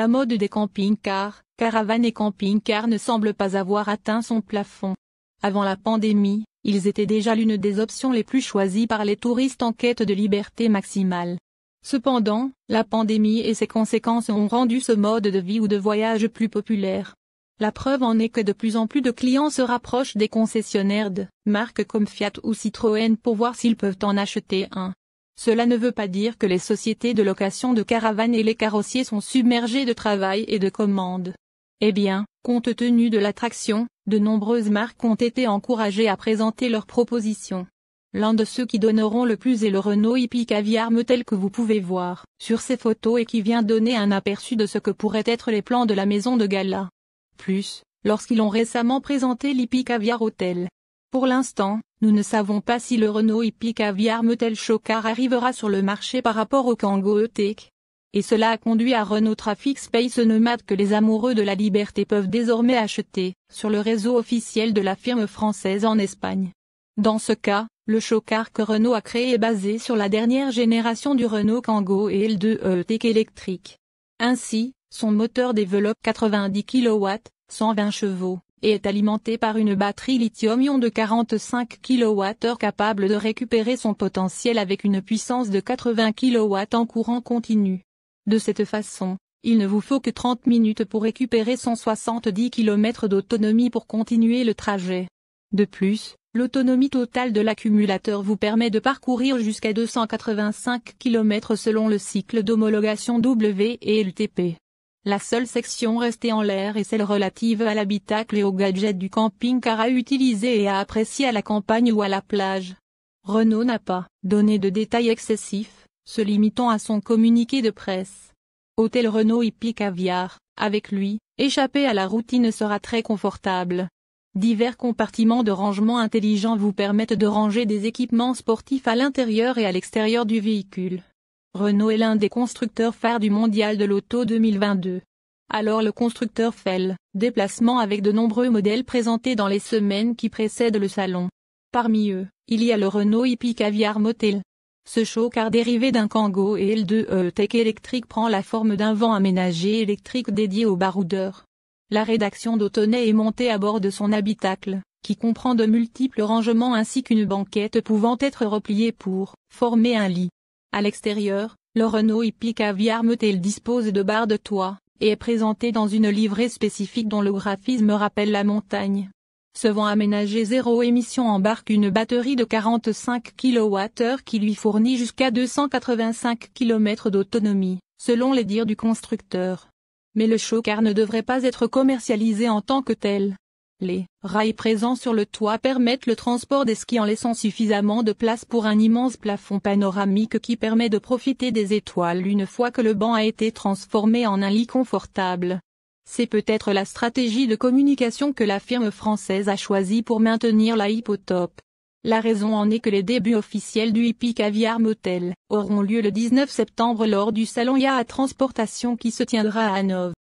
la mode des camping-cars, caravanes et camping-cars ne semble pas avoir atteint son plafond. Avant la pandémie, ils étaient déjà l'une des options les plus choisies par les touristes en quête de liberté maximale. Cependant, la pandémie et ses conséquences ont rendu ce mode de vie ou de voyage plus populaire. La preuve en est que de plus en plus de clients se rapprochent des concessionnaires de marques comme Fiat ou Citroën pour voir s'ils peuvent en acheter un. Cela ne veut pas dire que les sociétés de location de caravanes et les carrossiers sont submergés de travail et de commandes. Eh bien, compte tenu de l'attraction, de nombreuses marques ont été encouragées à présenter leurs propositions. L'un de ceux qui donneront le plus est le Renault Hippie Caviar tel que vous pouvez voir sur ces photos et qui vient donner un aperçu de ce que pourraient être les plans de la maison de gala. Plus, lorsqu'ils ont récemment présenté l'Hippie Caviar Hotel. Pour l'instant, nous ne savons pas si le Renault Hippie Caviar Showcar arrivera sur le marché par rapport au Kangoo E-Tech. Et cela a conduit à Renault Traffic Space Nomad que les amoureux de la liberté peuvent désormais acheter, sur le réseau officiel de la firme française en Espagne. Dans ce cas, le showcar que Renault a créé est basé sur la dernière génération du Renault Kangoo et L2 E-Tech électrique. Ainsi, son moteur développe 90 kW, 120 chevaux, et est alimenté par une batterie lithium-ion de 45 kWh capable de récupérer son potentiel avec une puissance de 80 kW en courant continu. De cette façon, il ne vous faut que 30 minutes pour récupérer 170 km d'autonomie pour continuer le trajet. De plus, l'autonomie totale de l'accumulateur vous permet de parcourir jusqu'à 285 km selon le cycle d'homologation WLTP. La seule section restée en l'air est celle relative à l'habitacle et aux gadgets du camping-car à utiliser et à apprécier à la campagne ou à la plage. Renault n'a pas donné de détails excessifs, se limitant à son communiqué de presse. Hôtel Renault Hippie Caviar, avec lui, échapper à la routine sera très confortable. Divers compartiments de rangement intelligents vous permettent de ranger des équipements sportifs à l'intérieur et à l'extérieur du véhicule. Renault est l'un des constructeurs phares du mondial de l'auto 2022. Alors le constructeur fait le déplacement avec de nombreux modèles présentés dans les semaines qui précèdent le salon. Parmi eux, il y a le Renault Hippie Caviar Motel. Ce showcar dérivé d'un Kangoo et L2 E-Tech électrique prend la forme d'un van aménagé électrique dédié aux baroudeurs. La rédaction d'Autonnet est montée à bord de son habitacle, qui comprend de multiples rangements ainsi qu'une banquette pouvant être repliée pour former un lit. À l'extérieur, le Renault Hippie Caviar Motel dispose de barres de toit, et est présenté dans une livrée spécifique dont le graphisme rappelle la montagne. Ce van aménagé zéro émission embarque une batterie de 45 kWh qui lui fournit jusqu'à 285 km d'autonomie, selon les dires du constructeur. Mais le showcar ne devrait pas être commercialisé en tant que tel. Les rails présents sur le toit permettent le transport des skis en laissant suffisamment de place pour un immense plafond panoramique qui permet de profiter des étoiles une fois que le banc a été transformé en un lit confortable. C'est peut-être la stratégie de communication que la firme française a choisie pour maintenir la hype au top. La raison en est que les débuts officiels du Hippie Caviar Motel auront lieu le 19 septembre lors du salon IAA Transportation qui se tiendra à Hanovre.